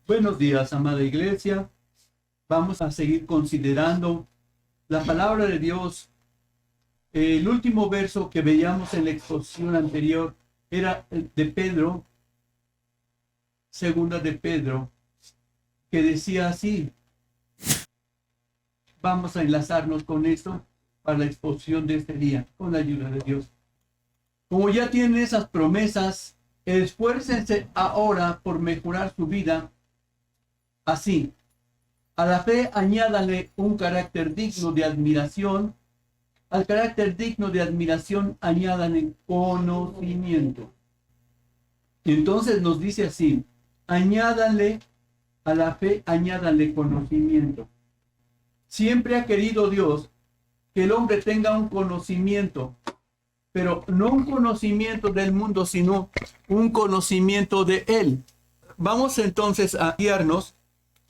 Buenos días, amada iglesia. Vamos a seguir considerando la palabra de Dios. El último verso que veíamos en la exposición anterior era el de Pedro, segunda de Pedro, que decía así. Vamos a enlazarnos con esto para la exposición de este día, con la ayuda de Dios. Como ya tienen esas promesas, esfuércense ahora por mejorar su vida. Así, a la fe añádale un carácter digno de admiración. Al carácter digno de admiración añádale conocimiento. Entonces nos dice así, añádale a la fe, añádale conocimiento. Siempre ha querido Dios que el hombre tenga un conocimiento, pero no un conocimiento del mundo, sino un conocimiento de Él. Vamos entonces a guiarnos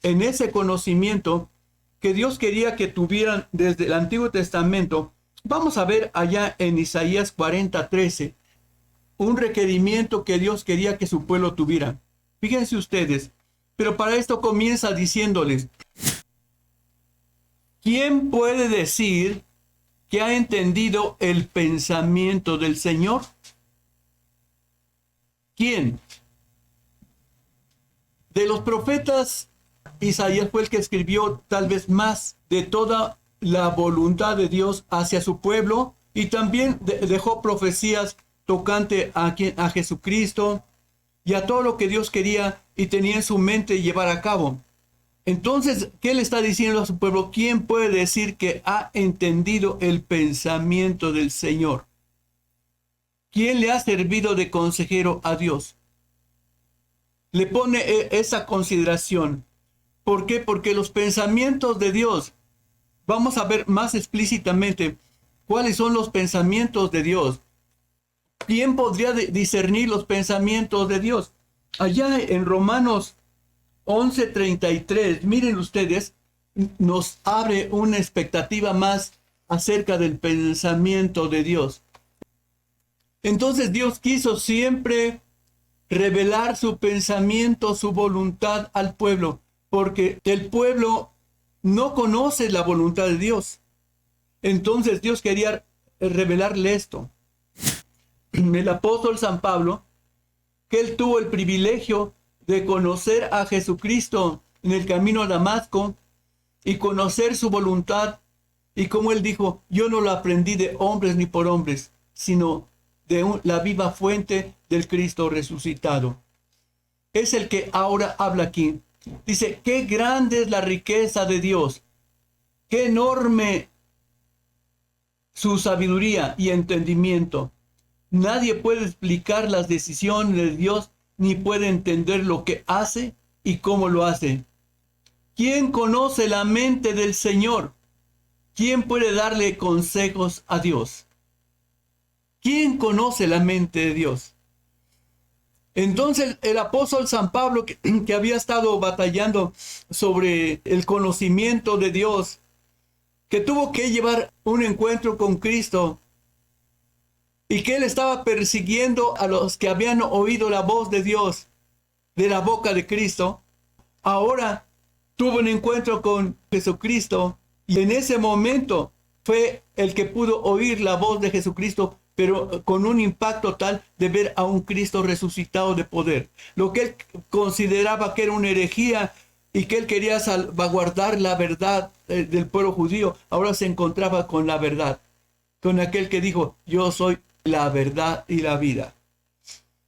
en ese conocimiento que Dios quería que tuvieran desde el Antiguo Testamento. Vamos a ver allá en Isaías 40:13 un requerimiento que Dios quería que su pueblo tuviera. Fíjense ustedes, pero para esto comienza diciéndoles, ¿quién puede decir que ha entendido el pensamiento del Señor? ¿Quién? De los profetas, Isaías fue el que escribió tal vez más de toda la voluntad de Dios hacia su pueblo, y también dejó profecías tocante a Jesucristo y a todo lo que Dios quería y tenía en su mente llevar a cabo. Entonces, ¿qué le está diciendo a su pueblo? ¿Quién puede decir que ha entendido el pensamiento del Señor? ¿Quién le ha servido de consejero a Dios? Le pone esa consideración. ¿Por qué? Porque los pensamientos de Dios, vamos a ver más explícitamente cuáles son los pensamientos de Dios. ¿Quién podría discernir los pensamientos de Dios? Allá en Romanos 11:33, miren ustedes, nos abre una expectativa más acerca del pensamiento de Dios. Entonces Dios quiso siempre revelar su pensamiento, su voluntad al pueblo, porque el pueblo no conoce la voluntad de Dios. Entonces Dios quería revelarle esto. El apóstol San Pablo, que él tuvo el privilegio de conocer a Jesucristo en el camino a Damasco y conocer su voluntad, y como él dijo, yo no lo aprendí de hombres ni por hombres, sino de la viva fuente del Cristo resucitado. Es el que ahora habla aquí. Dice, qué grande es la riqueza de Dios, qué enorme su sabiduría y entendimiento. Nadie puede explicar las decisiones de Dios, ni puede entender lo que hace y cómo lo hace. ¿Quién conoce la mente del Señor? ¿Quién puede darle consejos a Dios? ¿Quién conoce la mente de Dios? Entonces el apóstol San Pablo, que había estado batallando sobre el conocimiento de Dios, que tuvo que llevar un encuentro con Cristo, y que él estaba persiguiendo a los que habían oído la voz de Dios de la boca de Cristo, ahora tuvo un encuentro con Jesucristo, y en ese momento fue el que pudo oír la voz de Jesucristo, pero con un impacto tal de ver a un Cristo resucitado de poder. Lo que él consideraba que era una herejía y que él quería salvaguardar la verdad del pueblo judío, ahora se encontraba con la verdad, con aquel que dijo, yo soy la verdad y la vida.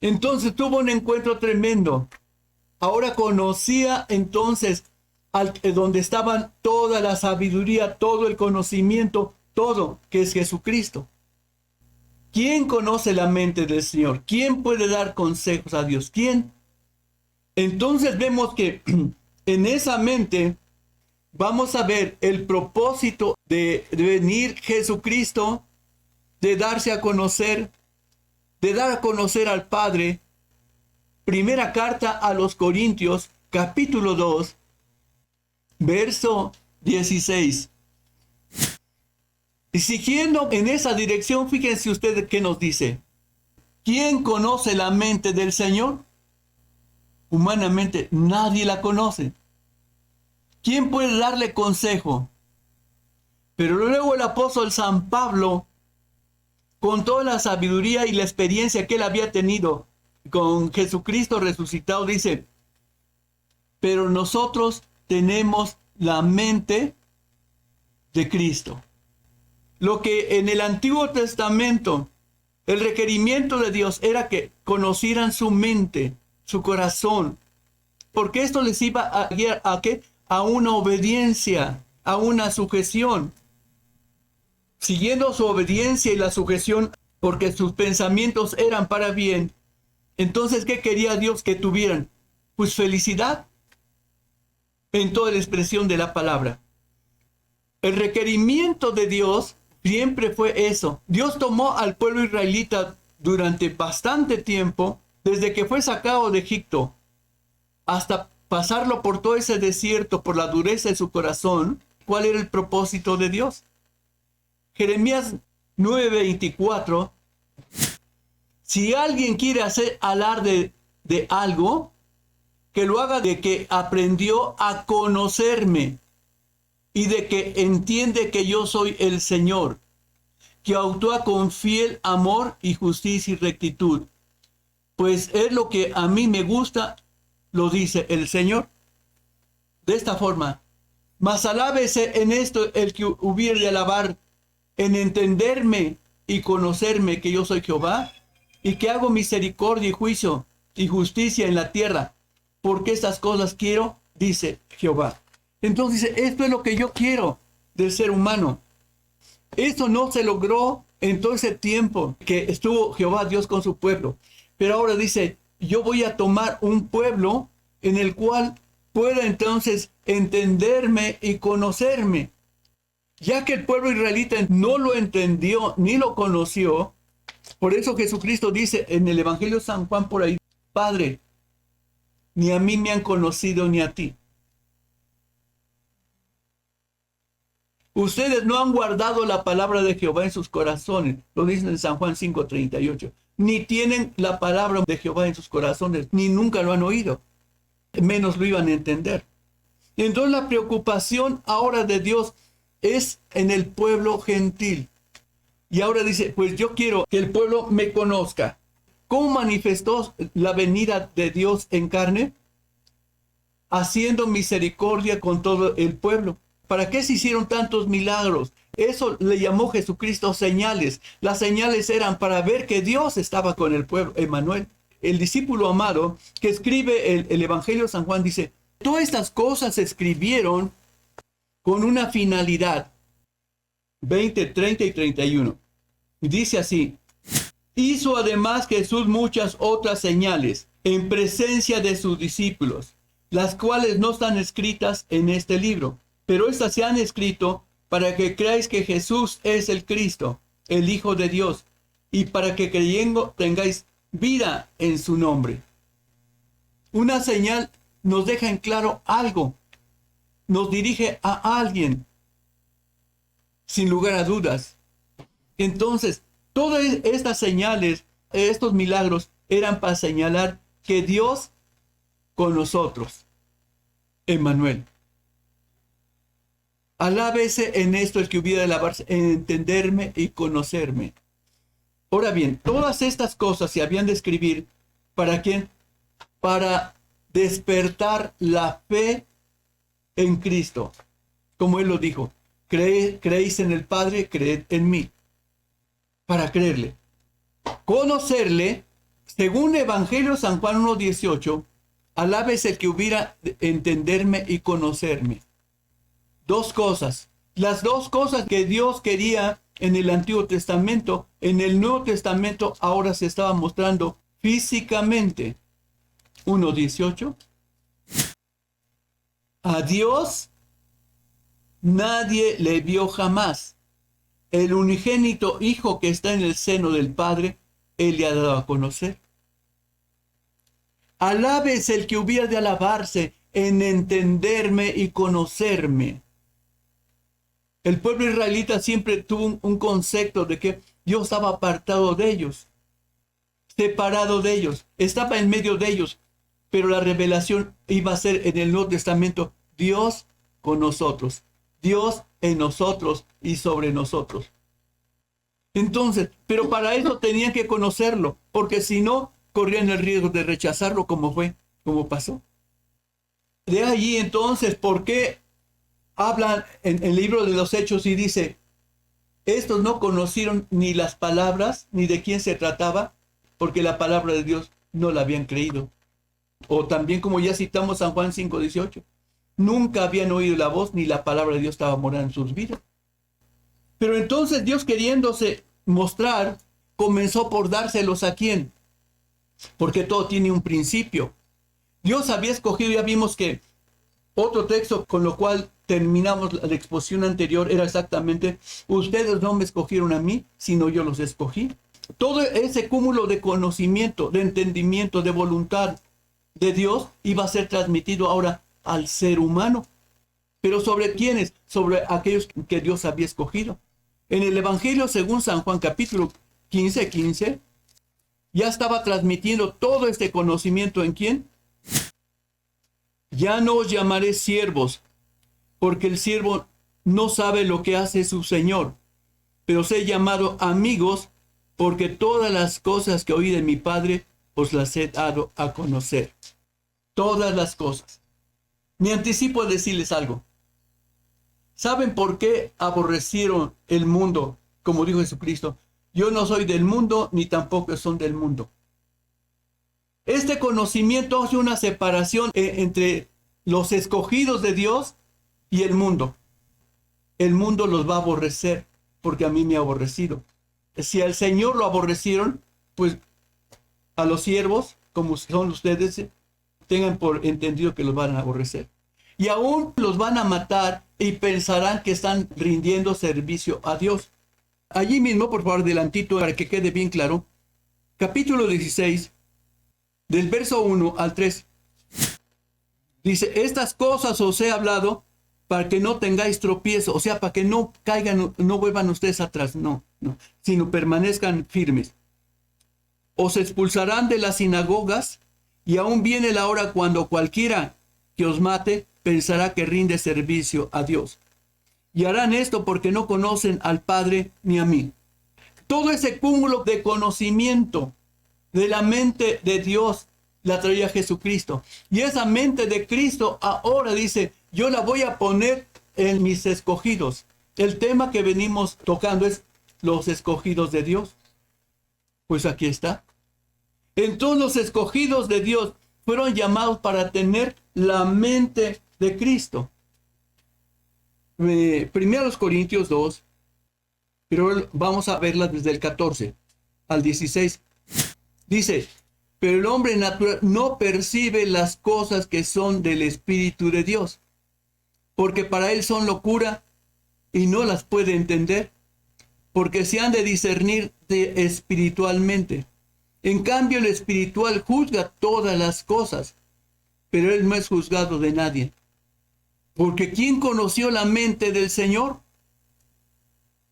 Entonces tuvo un encuentro tremendo. Ahora conocía entonces donde estaban toda la sabiduría, todo el conocimiento, todo, que es Jesucristo. ¿Quién conoce la mente del Señor? ¿Quién puede dar consejos a Dios? ¿Quién? Entonces vemos que en esa mente vamos a ver el propósito de venir Jesucristo, de darse a conocer, de dar a conocer al Padre. Primera carta a los Corintios, capítulo 2, verso 16. Y siguiendo en esa dirección, fíjense ustedes qué nos dice. ¿Quién conoce la mente del Señor? Humanamente nadie la conoce. ¿Quién puede darle consejo? Pero luego el apóstol San Pablo, con toda la sabiduría y la experiencia que él había tenido con Jesucristo resucitado, dice, pero nosotros tenemos la mente de Cristo. Lo que en el Antiguo Testamento, el requerimiento de Dios era que conocieran su mente, su corazón, porque esto les iba a guiar ¿a qué? A una obediencia, a una sujeción. Siguiendo su obediencia y la sujeción, porque sus pensamientos eran para bien, entonces, ¿qué quería Dios que tuvieran? Pues felicidad en toda la expresión de la palabra. El requerimiento de Dios siempre fue eso. Dios tomó al pueblo israelita durante bastante tiempo, desde que fue sacado de Egipto, hasta pasarlo por todo ese desierto, por la dureza de su corazón. ¿Cuál era el propósito de Dios? Jeremías 9:24, si alguien quiere hacer alarde de algo, que lo haga de que aprendió a conocerme y de que entiende que yo soy el Señor, que actúa con fiel amor y justicia y rectitud. Pues es lo que a mí me gusta, lo dice el Señor. De esta forma, mas alábese en esto el que hubiere de alabar, en entenderme y conocerme que yo soy Jehová, y que hago misericordia y juicio y justicia en la tierra, porque estas cosas quiero, dice Jehová. Entonces dice, esto es lo que yo quiero del ser humano. Esto no se logró en todo ese tiempo que estuvo Jehová Dios con su pueblo. Pero ahora dice, yo voy a tomar un pueblo en el cual pueda entonces entenderme y conocerme. Ya que el pueblo israelita no lo entendió ni lo conoció, por eso Jesucristo dice en el Evangelio de San Juan por ahí, Padre, ni a mí me han conocido ni a ti. Ustedes no han guardado la palabra de Jehová en sus corazones, lo dice en San Juan 5:38. Ni tienen la palabra de Jehová en sus corazones, ni nunca lo han oído, menos lo iban a entender. Entonces la preocupación ahora de Dios es en el pueblo gentil. Y ahora dice, pues yo quiero que el pueblo me conozca. ¿Cómo manifestó la venida de Dios en carne? Haciendo misericordia con todo el pueblo. ¿Para qué se hicieron tantos milagros? Eso le llamó Jesucristo señales. Las señales eran para ver que Dios estaba con el pueblo. Emmanuel, el discípulo amado que escribe el Evangelio de San Juan, dice, todas estas cosas se escribieron con una finalidad. 20, 30 y 31. Dice así, hizo además Jesús muchas otras señales en presencia de sus discípulos, las cuales no están escritas en este libro, pero estas se han escrito para que creáis que Jesús es el Cristo, el Hijo de Dios, y para que creyendo tengáis vida en su nombre. Una señal nos deja en claro algo, nos dirige a alguien, sin lugar a dudas. Entonces, todas estas señales, estos milagros, eran para señalar que Dios con nosotros, Emmanuel. Alábese en esto el que hubiera de alabarse, en entenderme y conocerme. Ahora bien, todas estas cosas se habían de escribir, ¿para quién? Para despertar la fe en Cristo. Como Él lo dijo, creéis en el Padre, creed en mí. Para creerle. Conocerle, según Evangelio San Juan 1:18, alábese el que hubiera de entenderme y conocerme. Dos cosas. Las dos cosas que Dios quería en el Antiguo Testamento, en el Nuevo Testamento ahora se estaba mostrando físicamente. 1:18. A Dios nadie le vio jamás. El unigénito Hijo que está en el seno del Padre, Él le ha dado a conocer. Alábese el que hubiera de alabarse en entenderme y conocerme. El pueblo israelita siempre tuvo un concepto de que Dios estaba apartado de ellos, separado de ellos, estaba en medio de ellos, pero la revelación iba a ser en el Nuevo Testamento, Dios con nosotros, Dios en nosotros y sobre nosotros. Entonces, pero para eso tenían que conocerlo, porque si no, corrían el riesgo de rechazarlo como fue, como pasó. De allí entonces, ¿por qué hablan en el libro de los Hechos y dice, estos no conocieron ni las palabras, ni de quién se trataba, porque la palabra de Dios no la habían creído? O también, como ya citamos San Juan 5:18, nunca habían oído la voz, ni la palabra de Dios estaba morada en sus vidas. Pero entonces Dios, queriéndose mostrar, comenzó por dárselos ¿a quién? Porque todo tiene un principio. Dios había escogido, ya vimos que otro texto con lo cual terminamos la exposición anterior era exactamente, ustedes no me escogieron a mí, sino yo los escogí. Todo ese cúmulo de conocimiento, de entendimiento, de voluntad de Dios iba a ser transmitido ahora al ser humano. ¿Pero sobre quiénes? Sobre aquellos que Dios había escogido. En el Evangelio según San Juan capítulo 15, ya estaba transmitiendo todo este conocimiento ¿en quién? Ya no os llamaré siervos, porque el siervo no sabe lo que hace su Señor, pero os he llamado amigos, porque todas las cosas que oí de mi Padre os las he dado a conocer. Todas las cosas. Me anticipo a decirles algo. ¿Saben por qué aborrecieron el mundo? Como dijo Jesucristo, yo no soy del mundo, ni tampoco son del mundo. Este conocimiento hace una separación entre los escogidos de Dios y el mundo. El mundo los va a aborrecer, porque a mí me ha aborrecido. Si al Señor lo aborrecieron, pues a los siervos, como son ustedes, tengan por entendido que los van a aborrecer. Y aún los van a matar y pensarán que están rindiendo servicio a Dios. Allí mismo, por favor, adelantito, para que quede bien claro, capítulo 16, del verso 1 al 3. Dice, estas cosas os he hablado para que no tengáis tropiezo, o sea, para que no caigan, no vuelvan ustedes atrás, no, sino permanezcan firmes. Os expulsarán de las sinagogas, y aún viene la hora cuando cualquiera que os mate pensará que rinde servicio a Dios. Y harán esto porque no conocen al Padre ni a mí. Todo ese cúmulo de conocimiento de la mente de Dios la traía Jesucristo. Y esa mente de Cristo ahora dice, yo la voy a poner en mis escogidos. El tema que venimos tocando es los escogidos de Dios. Pues aquí está. Entonces los escogidos de Dios fueron llamados para tener la mente de Cristo. Primero Corintios 2, pero vamos a verla desde el 14 al 16. Dice, pero el hombre natural no percibe las cosas que son del Espíritu de Dios, porque para él son locura y no las puede entender, porque se han de discernir espiritualmente. En cambio, el espiritual juzga todas las cosas, pero él no es juzgado de nadie. Porque ¿quién conoció la mente del Señor?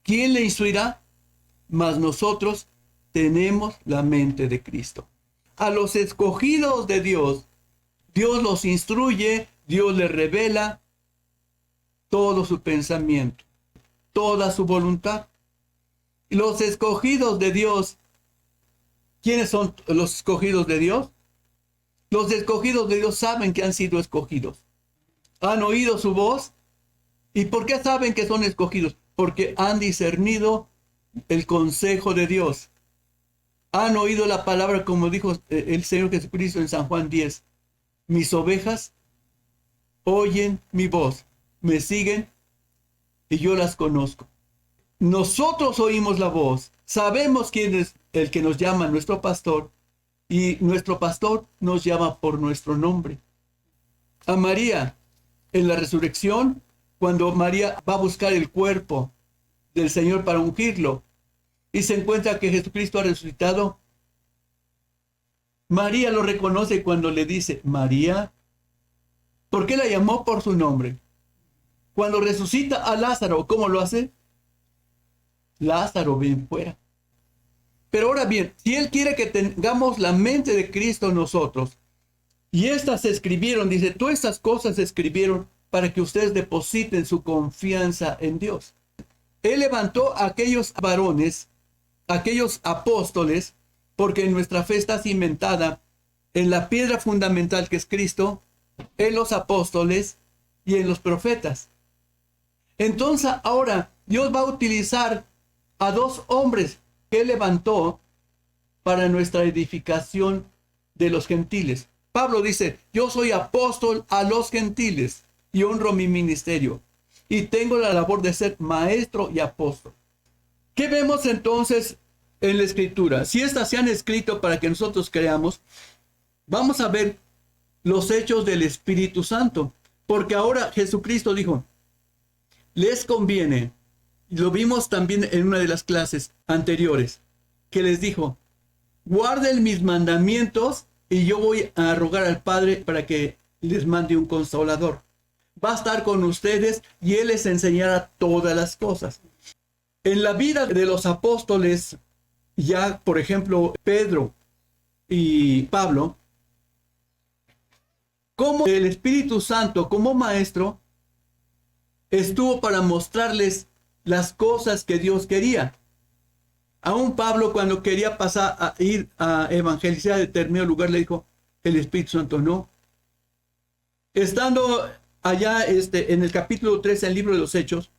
¿Quién le instruirá? Mas nosotros tenemos la mente de Cristo. A los escogidos de Dios, Dios los instruye, Dios les revela todo su pensamiento, toda su voluntad. Y los escogidos de Dios, ¿quiénes son los escogidos de Dios? Los escogidos de Dios saben que han sido escogidos. Han oído su voz. ¿Y por qué saben que son escogidos? Porque han discernido el consejo de Dios. Han oído la palabra, como dijo el Señor Jesucristo en San Juan 10. Mis ovejas oyen mi voz, me siguen y yo las conozco. Nosotros oímos la voz, sabemos quién es el que nos llama nuestro pastor, y nuestro pastor nos llama por nuestro nombre. A María, en la resurrección, cuando María va a buscar el cuerpo del Señor para ungirlo, y se encuentra que Jesucristo ha resucitado, María lo reconoce cuando le dice, María, ¿por qué la llamó por su nombre? Cuando resucita a Lázaro, ¿cómo lo hace? Lázaro, ven fuera. Pero ahora bien, si Él quiere que tengamos la mente de Cristo nosotros, Y estas se escribieron, dice, todas estas cosas se escribieron para que ustedes depositen su confianza en Dios. Él levantó a aquellos varones, aquellos apóstoles, porque nuestra fe está cimentada en la piedra fundamental que es Cristo, en los apóstoles y en los profetas. Entonces ahora Dios va a utilizar a dos hombres que Él levantó para nuestra edificación de los gentiles. Pablo dice, yo soy apóstol a los gentiles y honro mi ministerio y tengo la labor de ser maestro y apóstol. ¿Qué vemos entonces en la escritura? Si estas se han escrito para que nosotros creamos, vamos a ver los hechos del Espíritu Santo, porque ahora Jesucristo dijo, les conviene, lo vimos también en una de las clases anteriores, que les dijo, guarden mis mandamientos y yo voy a rogar al Padre para que les mande un consolador. Va a estar con ustedes y Él les enseñará todas las cosas. En la vida de los apóstoles, ya por ejemplo Pedro y Pablo, como el Espíritu Santo como maestro estuvo para mostrarles las cosas que Dios quería. Aún Pablo, cuando quería pasar a ir a evangelizar a determinado lugar, le dijo el Espíritu Santo no. Estando allá en el capítulo 13 del libro de los Hechos,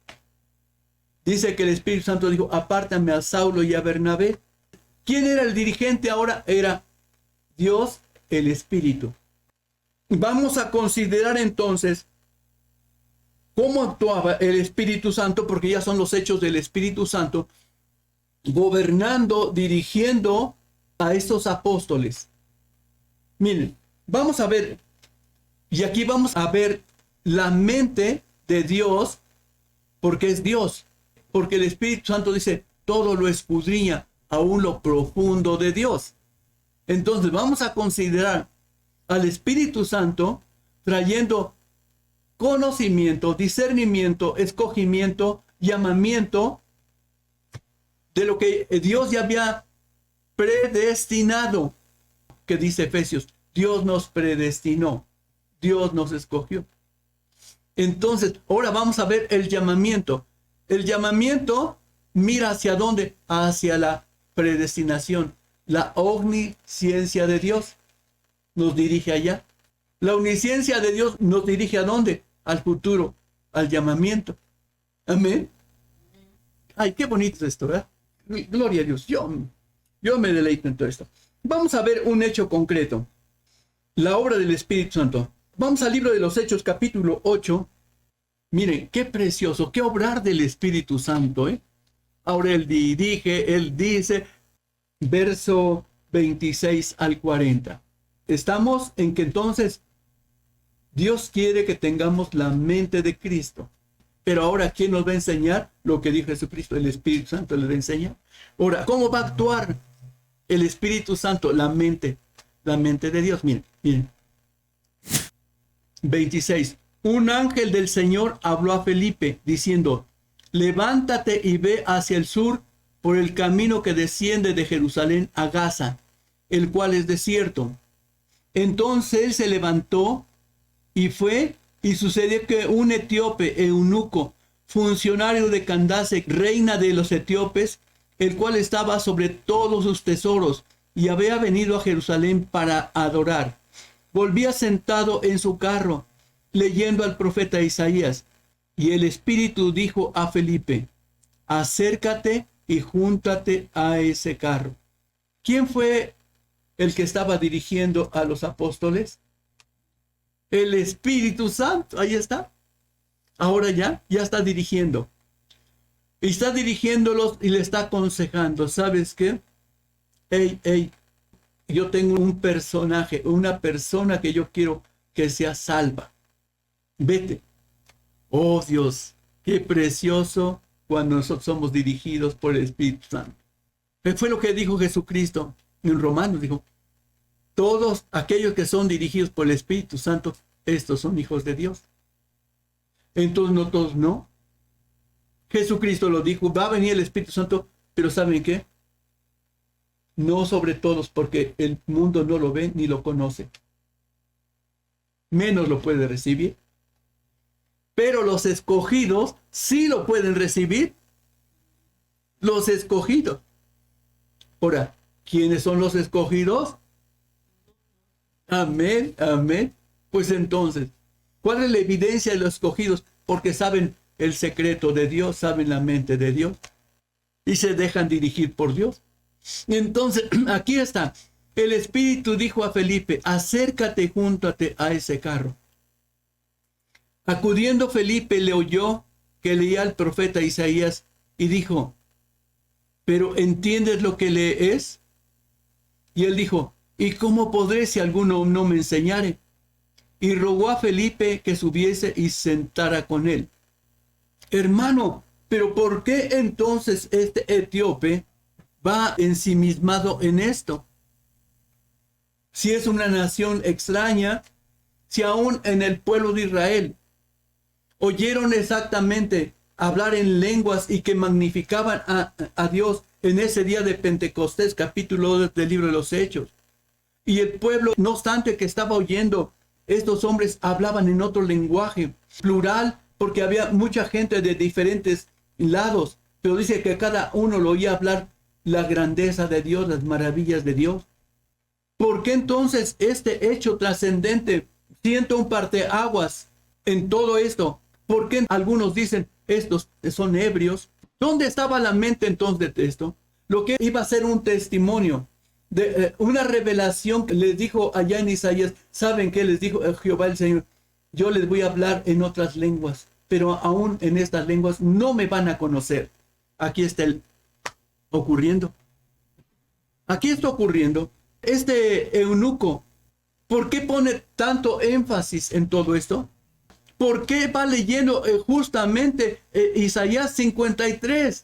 dice que el Espíritu Santo dijo, apártame a Saulo y a Bernabé. ¿Quién era el dirigente ahora? Era Dios, el Espíritu. Vamos a considerar entonces cómo actuaba el Espíritu Santo, porque ya son los hechos del Espíritu Santo, gobernando, dirigiendo a estos apóstoles. Miren, vamos a ver, y aquí vamos a ver la mente de Dios, porque es Dios, porque el Espíritu Santo dice, todo lo escudriña, aún lo profundo de Dios. Entonces vamos a considerar al Espíritu Santo trayendo conocimiento, discernimiento, escogimiento, llamamiento de lo que Dios ya había predestinado, que dice Efesios, Dios nos predestinó, Dios nos escogió. Entonces, ahora vamos a ver el llamamiento. El llamamiento mira hacia dónde, hacia la predestinación, la omnisciencia de Dios nos dirige allá. La omnisciencia de Dios nos dirige ¿a dónde? Al futuro, al llamamiento. Amén. Ay, qué bonito es esto, ¿verdad? Gloria a Dios. Yo me deleito en todo esto. Vamos a ver un hecho concreto. La obra del Espíritu Santo. Vamos al libro de los Hechos, capítulo 8. Miren, qué precioso, qué obrar del Espíritu Santo, ¿eh? Ahora Él dirige, Él dice, verso 26 al 40. Estamos en que entonces Dios quiere que tengamos la mente de Cristo. Pero ahora, ¿quién nos va a enseñar lo que dijo Jesucristo? El Espíritu Santo le va a enseñar. Ahora, ¿cómo va a actuar el Espíritu Santo? La mente de Dios. Miren, miren. 26. Un ángel del Señor habló a Felipe diciendo, levántate y ve hacia el sur por el camino que desciende de Jerusalén a Gaza, el cual es desierto. Entonces él se levantó y fue, y sucedió que un etíope, eunuco, funcionario de Candace, reina de los etíopes, el cual estaba sobre todos sus tesoros, y había venido a Jerusalén para adorar, volvía sentado en su carro, leyendo al profeta Isaías, y el Espíritu dijo a Felipe, acércate y júntate a ese carro. ¿Quién fue el que estaba dirigiendo a los apóstoles? El Espíritu Santo, ahí está. Ahora ya está dirigiendo. Y está dirigiéndolos y le está aconsejando. ¿Sabes qué? Hey, yo tengo un personaje, una persona que yo quiero que sea salva. Vete. Oh Dios, qué precioso cuando nosotros somos dirigidos por el Espíritu Santo. Fue lo que dijo Jesucristo en Romanos, dijo, todos aquellos que son dirigidos por el Espíritu Santo, estos son hijos de Dios. Entonces no todos no. Jesucristo lo dijo, va a venir el Espíritu Santo, pero ¿saben qué? No sobre todos, porque el mundo no lo ve ni lo conoce. menos lo puede recibir. Pero los escogidos sí lo pueden recibir. Los escogidos. Ahora, ¿quiénes son los escogidos? Amén, amén. Pues entonces, ¿cuál es la evidencia de los escogidos? Porque saben el secreto de Dios, saben la mente de Dios y se dejan dirigir por Dios. Entonces, aquí está. El Espíritu dijo a Felipe, acércate, júntate a ese carro. Acudiendo Felipe le oyó que leía al profeta Isaías y dijo, ¿pero entiendes lo que lees? Y él dijo, ¿y cómo podré si alguno no me enseñare? Y rogó a Felipe que subiese y sentara con él. Hermano, ¿pero por qué entonces este etíope va ensimismado en esto? Si es una nación extraña, si aún en el pueblo de Israel oyeron exactamente hablar en lenguas y que magnificaban a Dios en ese día de Pentecostés, capítulo 2 del libro de los Hechos. Y el pueblo, no obstante que estaba oyendo, estos hombres hablaban en otro lenguaje, plural, porque había mucha gente de diferentes lados, pero dice que cada uno lo oía hablar la grandeza de Dios, las maravillas de Dios. ¿Por qué entonces este hecho trascendente siente un parteaguas en todo esto? ¿Por qué algunos dicen, estos son ebrios? ¿Dónde estaba la mente entonces de esto? Lo que iba a ser un testimonio, de una revelación que les dijo allá en Isaías. ¿Saben qué les dijo Jehová el Señor? Yo les voy a hablar en otras lenguas, pero aún en estas lenguas no me van a conocer. Aquí está ocurriendo. Aquí está ocurriendo. Este eunuco, ¿por qué pone tanto énfasis en todo esto? ¿Por qué va leyendo justamente Isaías 53?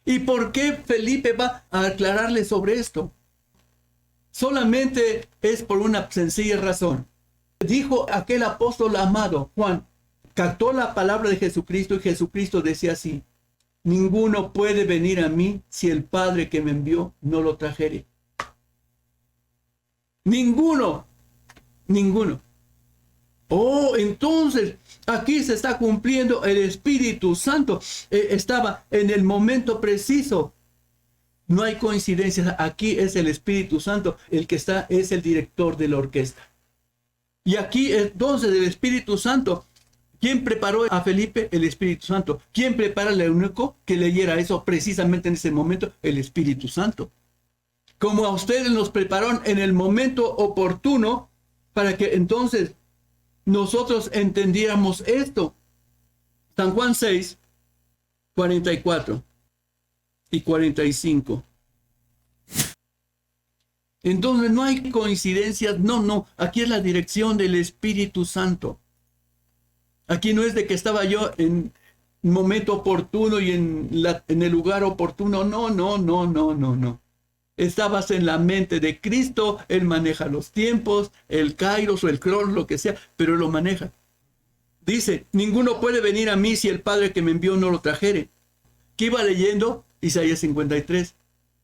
¿Y por qué Felipe va a aclararle sobre esto? Solamente es por una sencilla razón. Dijo aquel apóstol amado, Juan, captó la palabra de Jesucristo y Jesucristo decía así, ninguno puede venir a mí si el Padre que me envió no lo trajere. Ninguno. Oh, entonces aquí se está cumpliendo el Espíritu Santo. Estaba en el momento preciso. No hay coincidencias. Aquí es el Espíritu Santo el que está, es el director de la orquesta. Y aquí entonces el Espíritu Santo, ¿quién preparó a Felipe? El Espíritu Santo. ¿Quién prepara al eunuco que leyera eso precisamente en ese momento? El Espíritu Santo. Como a ustedes nos prepararon en el momento oportuno para que entonces nosotros entendiéramos esto. San Juan 6, 44 y 45. Entonces no hay coincidencias, no. Aquí es la dirección del Espíritu Santo. Aquí no es de que estaba yo en momento oportuno y en el lugar oportuno. No. Estabas en la mente de Cristo. Él maneja los tiempos, el kairos o el cronos, lo que sea, pero lo maneja. Dice, ninguno puede venir a mí si el Padre que me envió no lo trajere. ¿Qué iba leyendo? Isaías 53.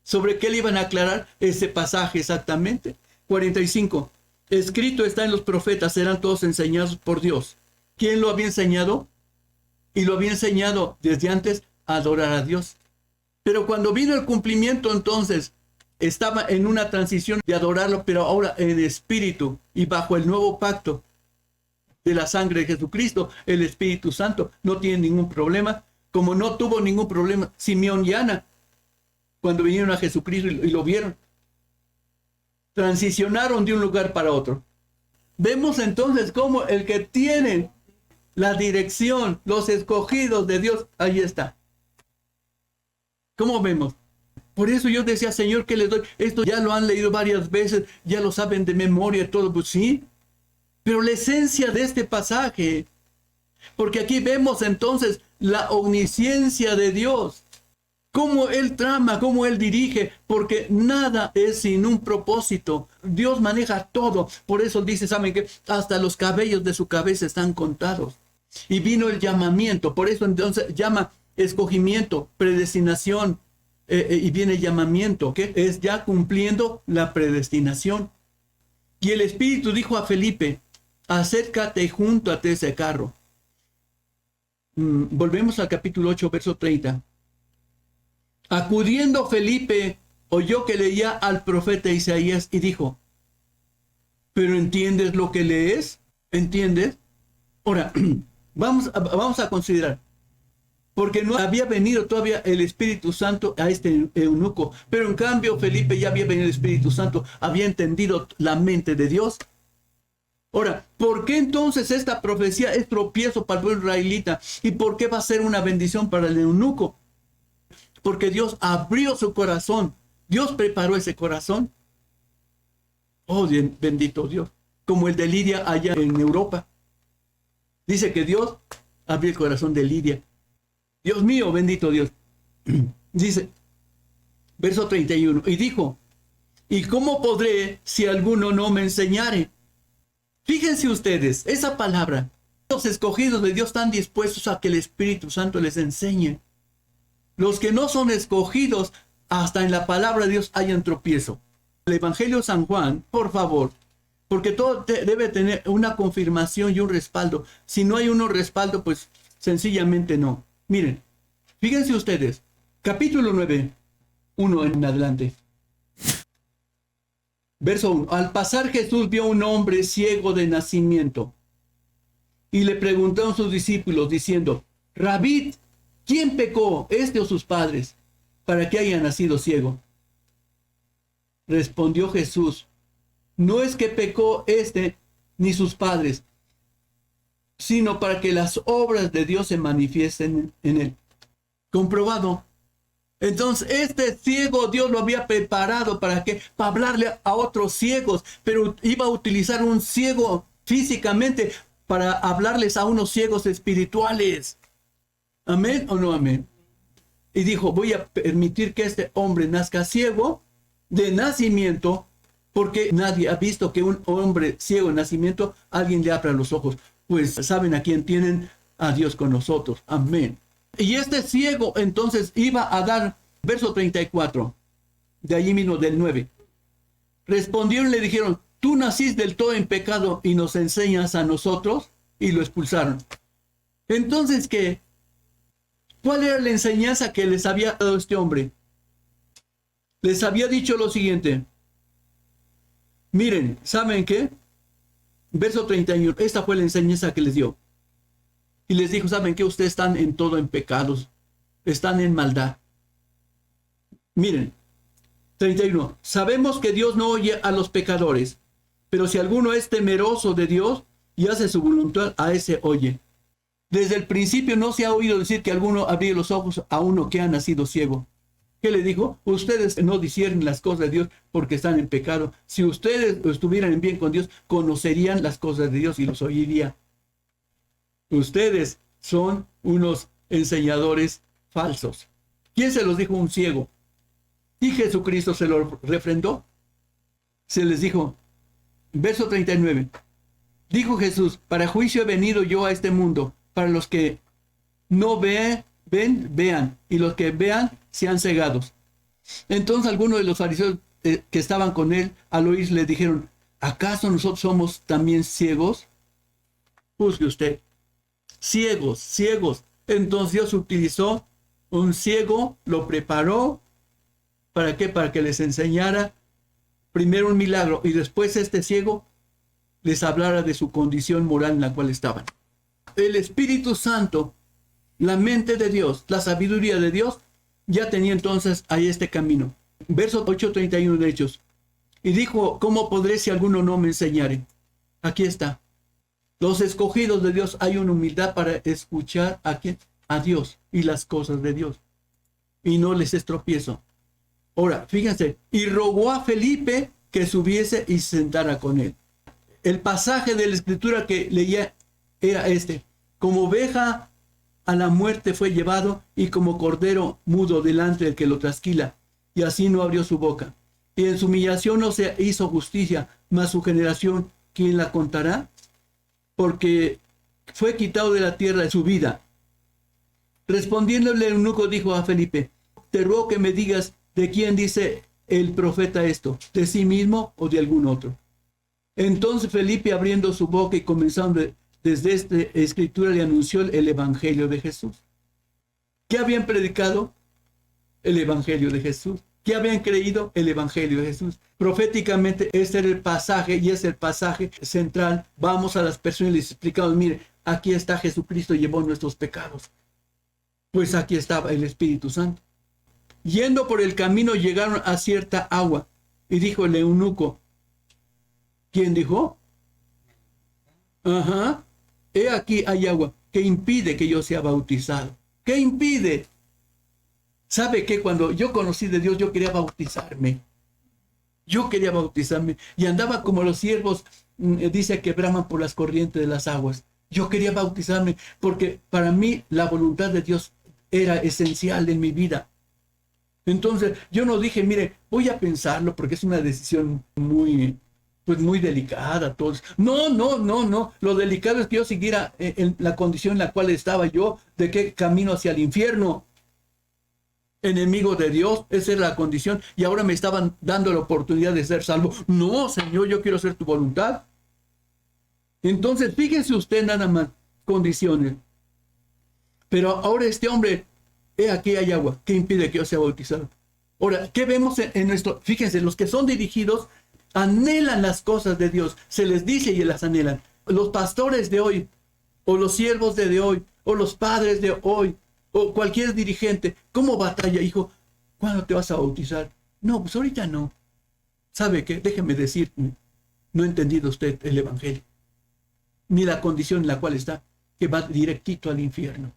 ¿Sobre qué le iban a aclarar ese pasaje exactamente? 45. Escrito está en los profetas, serán todos enseñados por Dios. ¿Quién lo había enseñado? Y lo había enseñado desde antes a adorar a Dios. Pero cuando vino el cumplimiento, entonces estaba en una transición de adorarlo, pero ahora en espíritu y bajo el nuevo pacto de la sangre de Jesucristo. El Espíritu Santo no tiene ningún problema, como no tuvo ningún problema Simeón y Ana cuando vinieron a Jesucristo y lo vieron. Transicionaron de un lugar para otro. Vemos entonces cómo el que tiene la dirección, los escogidos de Dios, ahí está. ¿Cómo vemos? Por eso yo decía, Señor, ¿qué les doy? Esto ya lo han leído varias veces, ya lo saben de memoria, todo, pues sí. Pero la esencia de este pasaje, porque aquí vemos entonces la omnisciencia de Dios. Cómo Él trama, cómo Él dirige, porque nada es sin un propósito. Dios maneja todo. Por eso dice, ¿saben qué? Hasta los cabellos de su cabeza están contados. Y vino el llamamiento. Por eso entonces llama escogimiento, predestinación. Y viene llamamiento, que es ya cumpliendo la predestinación. Y el Espíritu dijo a Felipe, acércate y júntate ese carro. Volvemos al capítulo 8, verso 30. Acudiendo Felipe, oyó que leía al profeta Isaías y dijo, ¿pero entiendes lo que lees? ¿Entiendes? Ahora, vamos a considerar, porque no había venido todavía el Espíritu Santo a este eunuco, pero en cambio Felipe ya había venido el Espíritu Santo, había entendido la mente de Dios. Ahora, ¿por qué entonces esta profecía es tropiezo para el pueblo israelita? ¿Y por qué va a ser una bendición para el eunuco? Porque Dios abrió su corazón. Dios preparó ese corazón. Oh, bendito Dios. Como el de Lidia allá en Europa. Dice que Dios abrió el corazón de Lidia. Dios mío, bendito Dios. Dice, verso 31. Y dijo, ¿y cómo podré si alguno no me enseñare? Fíjense ustedes, esa palabra. Los escogidos de Dios están dispuestos a que el Espíritu Santo les enseñe. Los que no son escogidos, hasta en la palabra de Dios hayan tropiezo. El Evangelio de San Juan, por favor, porque todo debe tener una confirmación y un respaldo. Si no hay un respaldo, pues sencillamente no. Miren, fíjense ustedes, capítulo 9, 1 en adelante. Verso 1. Al pasar Jesús vio a un hombre ciego de nacimiento y le preguntó a sus discípulos diciendo, Rabí, ¿quién pecó, este o sus padres, para que haya nacido ciego? Respondió Jesús, no es que pecó este ni sus padres, sino para que las obras de Dios se manifiesten en él. Comprobado. Entonces, este ciego Dios lo había preparado para hablarle a otros ciegos, pero iba a utilizar un ciego físicamente para hablarles a unos ciegos espirituales. ¿Amén o no amén? Y dijo, voy a permitir que este hombre nazca ciego de nacimiento, porque nadie ha visto que un hombre ciego de nacimiento, alguien le abra los ojos. Pues saben a quién tienen, a Dios con nosotros. Amén. Y este ciego entonces iba a dar, verso 34, de allí mismo del 9. Respondieron y le dijeron, tú naciste del todo en pecado y nos enseñas a nosotros, y lo expulsaron. Entonces, ¿qué? ¿Cuál era la enseñanza que les había dado este hombre? Les había dicho lo siguiente. Miren, ¿saben qué? Verso 31, esta fue la enseñanza que les dio. Y les dijo, ¿saben qué? Ustedes están en todo en pecados, están en maldad. Miren, 31, sabemos que Dios no oye a los pecadores, pero si alguno es temeroso de Dios y hace su voluntad, a ese oye. Desde el principio no se ha oído decir que alguno abrió los ojos a uno que ha nacido ciego. ¿Qué le dijo? Ustedes no disciernen las cosas de Dios porque están en pecado. Si ustedes estuvieran en bien con Dios, conocerían las cosas de Dios y los oirían. Ustedes son unos enseñadores falsos. ¿Quién se los dijo? Un ciego. Y Jesucristo se lo refrendó. Se les dijo, verso 39. Dijo Jesús, para juicio he venido yo a este mundo, para los que no vean, y los que vean, sean cegados. Entonces algunos de los fariseos que estaban con él, al oír, le dijeron, ¿acaso nosotros somos también ciegos? Juzgue usted. Ciegos. Entonces Dios utilizó un ciego, lo preparó. ¿Para qué? Para que les enseñara primero un milagro y después este ciego les hablara de su condición moral en la cual estaban. El Espíritu Santo, la mente de Dios, la sabiduría de Dios, ya tenía entonces ahí este camino. Verso 8:31 de Hechos. Y dijo, ¿cómo podré si alguno no me enseñare? Aquí está. Los escogidos de Dios, hay una humildad para escuchar a quién, a Dios y las cosas de Dios. Y no les es tropiezo. Ahora, fíjense, y rogó a Felipe que subiese y se sentara con él. El pasaje de la escritura que leía era este. Como oveja a la muerte fue llevado, y como cordero mudo delante del que lo trasquila, y así no abrió su boca. Y en su humillación no se hizo justicia, mas su generación, ¿quién la contará? Porque fue quitado de la tierra de su vida. Respondiéndole el eunuco dijo a Felipe, te ruego que me digas de quién dice el profeta esto, de sí mismo o de algún otro. Entonces Felipe, abriendo su boca y comenzando desde esta escritura, le anunció el evangelio de Jesús. ¿Qué habían predicado? El evangelio de Jesús. ¿Qué habían creído? El evangelio de Jesús. Proféticamente, este era el pasaje y es el pasaje central. Vamos a las personas y les explicamos, mire, aquí está Jesucristo, llevó nuestros pecados. Pues aquí estaba el Espíritu Santo. Yendo por el camino llegaron a cierta agua y dijo el eunuco. ¿Quién dijo? Ajá. He aquí hay agua que impide que yo sea bautizado. ¿Qué impide? ¿Sabe qué? Cuando yo conocí de Dios, yo quería bautizarme. Yo quería bautizarme. Y andaba como los siervos, dice, que braman por las corrientes de las aguas. Yo quería bautizarme porque para mí la voluntad de Dios era esencial en mi vida. Entonces, yo no dije, mire, voy a pensarlo porque es una decisión muy delicada. Todos. No. Lo delicado es que yo siguiera en la condición en la cual estaba yo, de qué camino hacia el infierno. Enemigo de Dios, esa era la condición. Y ahora me estaban dando la oportunidad de ser salvo. No, Señor, yo quiero hacer tu voluntad. Entonces, fíjense usted nada más, condiciones. Pero ahora este hombre, aquí hay agua, ¿qué impide que yo sea bautizado? Ahora, ¿qué vemos en nuestro? Fíjense, los que son dirigidos anhelan las cosas de Dios, se les dice y las anhelan. Los pastores de hoy, o los siervos de hoy, o los padres de hoy, o cualquier dirigente, ¿cómo batalla, hijo? ¿Cuándo te vas a bautizar? No, pues ahorita no. ¿Sabe qué? Déjeme decir, no ha entendido usted el evangelio, ni la condición en la cual está, que va directito al infierno.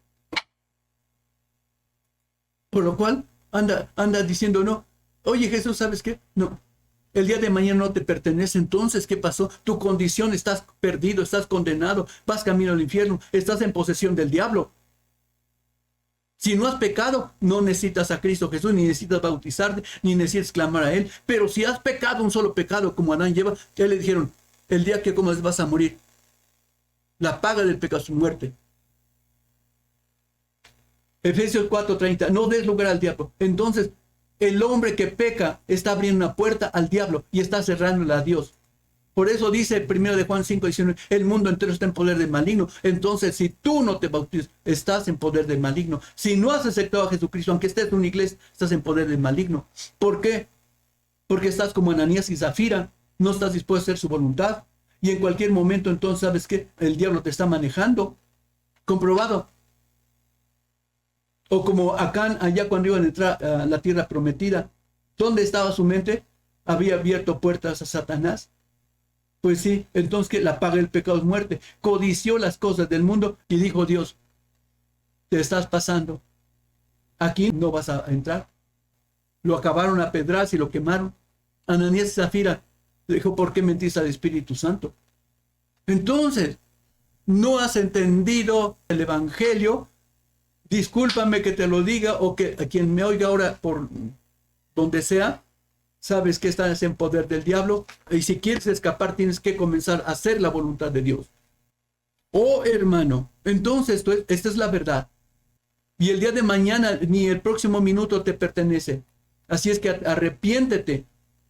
Por lo cual, anda diciendo, no, oye Jesús, ¿sabes qué? No, el día de mañana no te pertenece. Entonces, ¿qué pasó? Tu condición, estás perdido, estás condenado, vas camino al infierno, estás en posesión del diablo. Si no has pecado, no necesitas a Cristo Jesús, ni necesitas bautizarte, ni necesitas clamar a Él. Pero si has pecado un solo pecado, como Adán y Eva, ya le dijeron, el día que comas vas a morir. La paga del pecado es muerte. Efesios 4:30, no des lugar al diablo. Entonces, el hombre que peca está abriendo una puerta al diablo y está cerrándola a Dios. Por eso dice 1 de Juan 5:19, el mundo entero está en poder del maligno. Entonces, si tú no te bautizas, estás en poder del maligno. Si no has aceptado a Jesucristo, aunque estés en una iglesia, estás en poder del maligno. ¿Por qué? Porque estás como Ananías y Zafira, no estás dispuesto a hacer su voluntad. Y en cualquier momento, entonces, ¿sabes qué? El diablo te está manejando. Comprobado. O como Acán, allá cuando iban a entrar a la tierra prometida, ¿dónde estaba su mente? Había abierto puertas a Satanás. Pues sí, entonces que la paga del pecado es muerte. Codició las cosas del mundo y dijo Dios, te estás pasando. Aquí no vas a entrar. Lo acabaron a pedras y lo quemaron. Ananías y Zafira dijo, ¿por qué mentís al Espíritu Santo? Entonces, no has entendido el evangelio. Discúlpame que te lo diga, o que a quien me oiga ahora por donde sea, sabes que estás en poder del diablo, y si quieres escapar tienes que comenzar a hacer la voluntad de Dios. Oh hermano, entonces esta es la verdad. Y el día de mañana ni el próximo minuto te pertenece. Así es que arrepiéntete,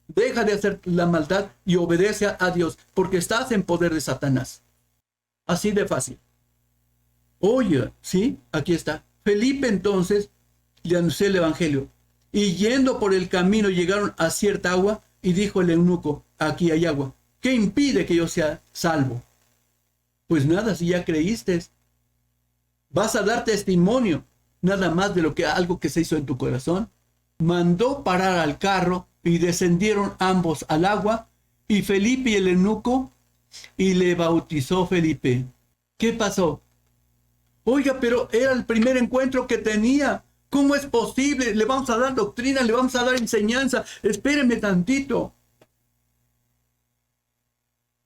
deja de hacer la maldad y obedece a Dios, porque estás en poder de Satanás. Así de fácil. Oye, sí, aquí está. Felipe entonces le anunció el evangelio. Y yendo por el camino llegaron a cierta agua y dijo el eunuco, aquí hay agua. ¿Qué impide que yo sea salvo? Pues nada, si ya creíste, vas a dar testimonio, nada más de algo que se hizo en tu corazón. Mandó parar al carro y descendieron ambos al agua, y Felipe y el eunuco, y le bautizó Felipe. ¿Qué pasó? Oiga, pero era el primer encuentro que tenía. ¿Cómo es posible? Le vamos a dar doctrina, le vamos a dar enseñanza. Espéreme tantito.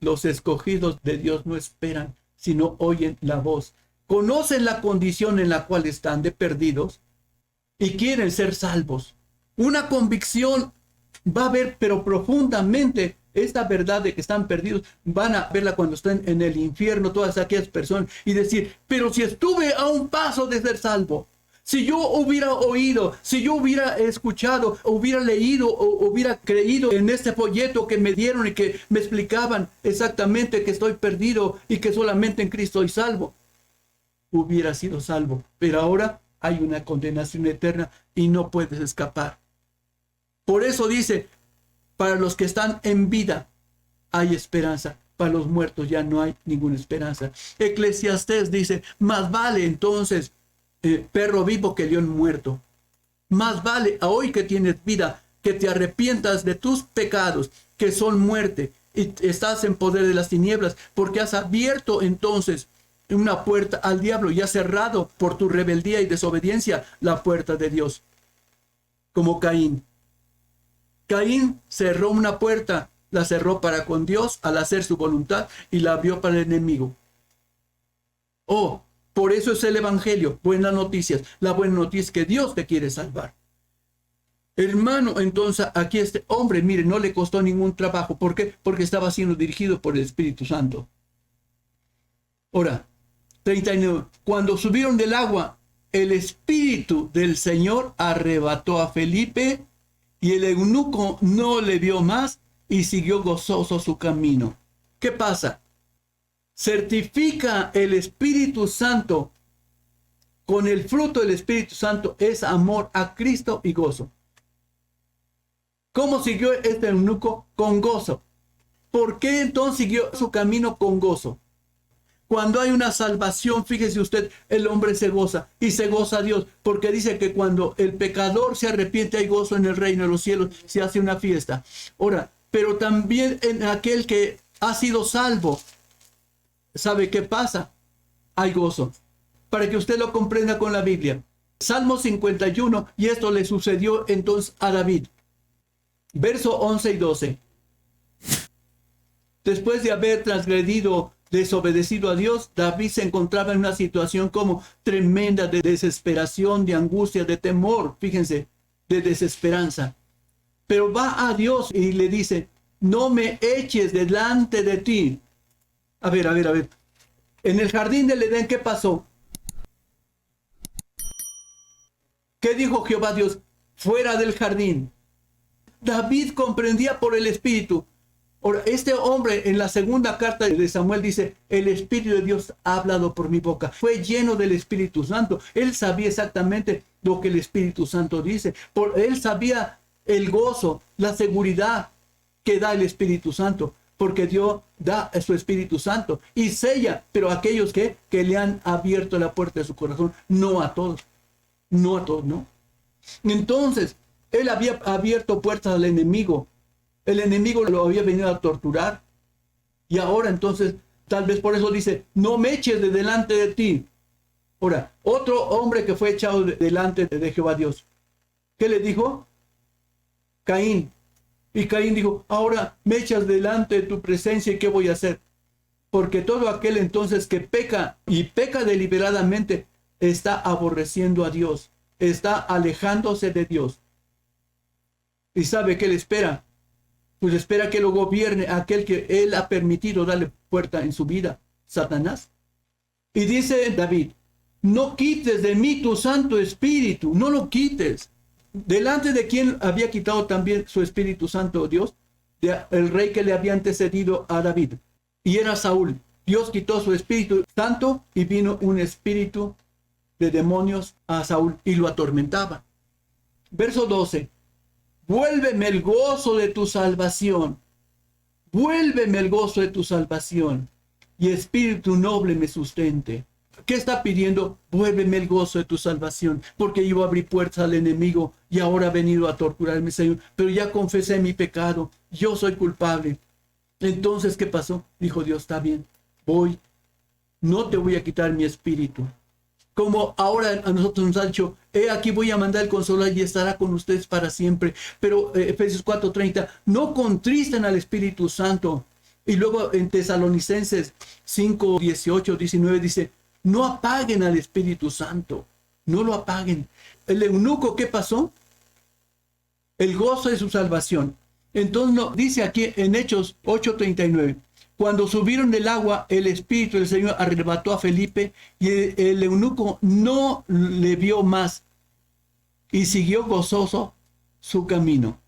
Los escogidos de Dios no esperan, sino oyen la voz. Conocen la condición en la cual están de perdidos y quieren ser salvos. Una convicción va a haber, pero profundamente, esta verdad de que están perdidos, van a verla cuando estén en el infierno, todas aquellas personas, y decir, pero si estuve a un paso de ser salvo, Si yo hubiera oído, si yo hubiera escuchado, hubiera leído o hubiera creído en este folleto que me dieron y que me explicaban exactamente que estoy perdido y que solamente en Cristo soy salvo, hubiera sido salvo. Pero ahora hay una condenación eterna y no puedes escapar. Por eso dice, para los que están en vida hay esperanza. Para los muertos ya no hay ninguna esperanza. Eclesiastés dice, más vale entonces perro vivo que león muerto. Más vale a hoy que tienes vida, que te arrepientas de tus pecados, que son muerte, y estás en poder de las tinieblas, porque has abierto entonces una puerta al diablo y has cerrado por tu rebeldía y desobediencia la puerta de Dios. Como Caín. Caín cerró una puerta, la cerró para con Dios al hacer su voluntad y la abrió para el enemigo. Oh, por eso es el evangelio, buenas noticias. La buena noticia es que Dios te quiere salvar. Hermano, entonces aquí este hombre, mire, no le costó ningún trabajo. ¿Por qué? Porque estaba siendo dirigido por el Espíritu Santo. Ahora, 39. Cuando subieron del agua, el Espíritu del Señor arrebató a Felipe y el eunuco no le vio más y siguió gozoso su camino. ¿Qué pasa? Certifica el Espíritu Santo. Con el fruto del Espíritu Santo es amor a Cristo y gozo. ¿Cómo siguió este eunuco? Con gozo. ¿Por qué entonces siguió su camino con gozo? Cuando hay una salvación, fíjese usted, el hombre se goza y se goza a Dios, porque dice que cuando el pecador se arrepiente hay gozo en el reino de los cielos, se hace una fiesta. Ahora, pero también en aquel que ha sido salvo, ¿sabe qué pasa? Hay gozo. Para que usted lo comprenda con la Biblia. Salmo 51, y esto le sucedió entonces a David. Verso 11 y 12. Después de haber transgredido, desobedecido a Dios, David se encontraba en una situación como tremenda de desesperación, de angustia, de temor, fíjense, de desesperanza. Pero va a Dios y le dice, no me eches delante de ti. A ver. En el jardín del Edén, ¿qué pasó? ¿Qué dijo Jehová Dios? Fuera del jardín. David comprendía por el Espíritu. Ahora, este hombre en la segunda carta de Samuel dice, el Espíritu de Dios ha hablado por mi boca. Fue lleno del Espíritu Santo. Él sabía exactamente lo que el Espíritu Santo dice. Él sabía el gozo, la seguridad que da el Espíritu Santo. Porque Dios da su Espíritu Santo y sella, pero aquellos que le han abierto la puerta de su corazón, no a todos. No a todos, no. Entonces, él había abierto puertas al enemigo. El enemigo lo había venido a torturar. Y ahora entonces, tal vez por eso dice, no me eches de delante de ti. Ahora, otro hombre que fue echado delante de Jehová Dios. ¿Qué le dijo? Caín. Y Caín dijo, ahora me echas delante de tu presencia, ¿y qué voy a hacer? Porque todo aquel entonces que peca y peca deliberadamente, está aborreciendo a Dios. Está alejándose de Dios. ¿Y sabe qué le espera? Pues espera que lo gobierne aquel que él ha permitido darle puerta en su vida, Satanás. Y dice David, no quites de mí tu Santo Espíritu, no lo quites. Delante de quien había quitado también su Espíritu Santo, Dios, el rey que le había antecedido a David, y era Saúl. Dios quitó su Espíritu Santo y vino un espíritu de demonios a Saúl y lo atormentaba. Verso 12. Vuélveme el gozo de tu salvación. Vuélveme el gozo de tu salvación. Y espíritu noble me sustente. ¿Qué está pidiendo? Vuélveme el gozo de tu salvación. Porque yo abrí puertas al enemigo y ahora ha venido a torturarme, Señor. Pero ya confesé mi pecado. Yo soy culpable. Entonces, ¿qué pasó? Dijo Dios, está bien. Voy. No te voy a quitar mi espíritu. Como ahora a nosotros nos ha dicho, aquí voy a mandar el Consolador y estará con ustedes para siempre. Pero Efesios 4:30, no contristen al Espíritu Santo. Y luego en Tesalonicenses 5:18, 19 dice, no apaguen al Espíritu Santo. No lo apaguen. El eunuco, ¿qué pasó? El gozo de su salvación. Entonces dice aquí en Hechos 8:39, Cuando subieron del agua, el Espíritu del Señor arrebató a Felipe y el eunuco no le vio más y siguió gozoso su camino.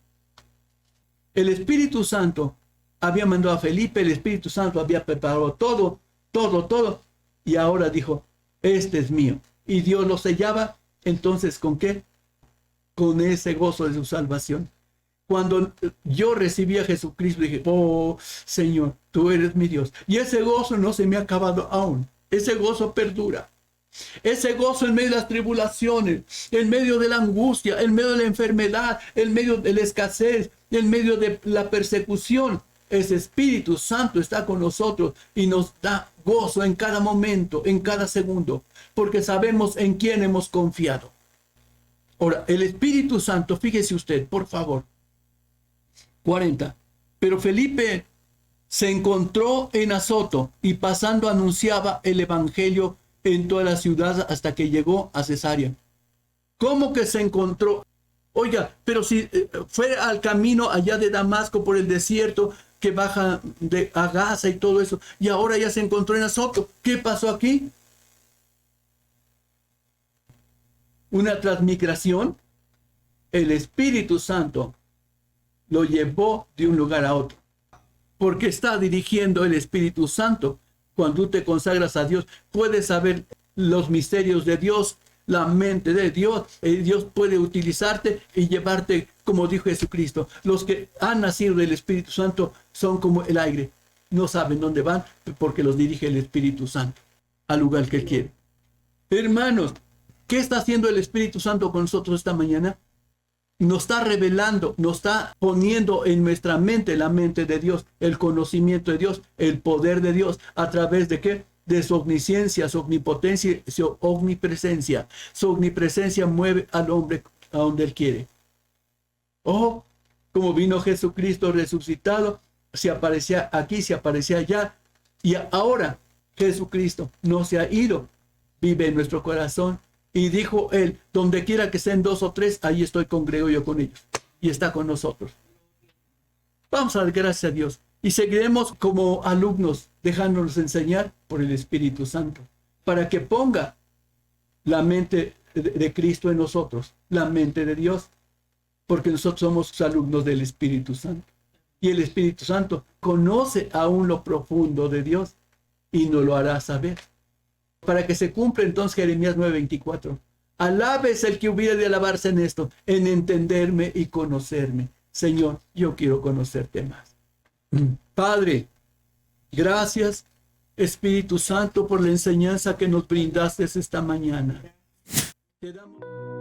El Espíritu Santo había mandado a Felipe, el Espíritu Santo había preparado todo, y ahora dijo, este es mío. Y Dios lo sellaba, entonces, ¿con qué? Con ese gozo de su salvación. Cuando yo recibí a Jesucristo, dije, oh Señor, tú eres mi Dios. Y ese gozo no se me ha acabado aún. Ese gozo perdura. Ese gozo en medio de las tribulaciones, en medio de la angustia, en medio de la enfermedad, en medio de la escasez, en medio de la persecución. Ese Espíritu Santo está con nosotros y nos da gozo en cada momento, en cada segundo, porque sabemos en quién hemos confiado. Ahora, el Espíritu Santo, fíjese usted, por favor. 40. Pero Felipe se encontró en Azoto y pasando anunciaba el evangelio en toda la ciudad hasta que llegó a Cesarea. ¿Cómo que se encontró? Oiga, pero si fue al camino allá de Damasco por el desierto que baja a Gaza y todo eso, y ahora ya se encontró en Azoto. ¿Qué pasó aquí? ¿Una transmigración? El Espíritu Santo lo llevó de un lugar a otro. Porque está dirigiendo el Espíritu Santo. Cuando tú te consagras a Dios, puedes saber los misterios de Dios, la mente de Dios. Dios puede utilizarte y llevarte, como dijo Jesucristo. Los que han nacido del Espíritu Santo son como el aire. No saben dónde van porque los dirige el Espíritu Santo al lugar que Él quiere. Hermanos, ¿qué está haciendo el Espíritu Santo con nosotros esta mañana? Nos está revelando, nos está poniendo en nuestra mente la mente de Dios, el conocimiento de Dios, el poder de Dios, ¿a través de qué? De su omnisciencia, su omnipotencia, su omnipresencia. Su omnipresencia mueve al hombre a donde Él quiere. Oh, como vino Jesucristo resucitado, se aparecía aquí, se aparecía allá, y ahora Jesucristo no se ha ido, vive en nuestro corazón. Y dijo Él, donde quiera que sean 2 o 3, ahí estoy, congrego yo con ellos. Y está con nosotros. Vamos a dar gracias a Dios. Y seguiremos como alumnos, dejándonos enseñar por el Espíritu Santo. Para que ponga la mente de Cristo en nosotros. La mente de Dios. Porque nosotros somos alumnos del Espíritu Santo. Y el Espíritu Santo conoce aún lo profundo de Dios. Y nos lo hará saber. Para que se cumpla entonces Jeremías 9:24. Alabes el que hubiera de alabarse en esto, en entenderme y conocerme. Señor, yo quiero conocerte más. Padre, gracias, Espíritu Santo, por la enseñanza que nos brindaste esta mañana. Te damos...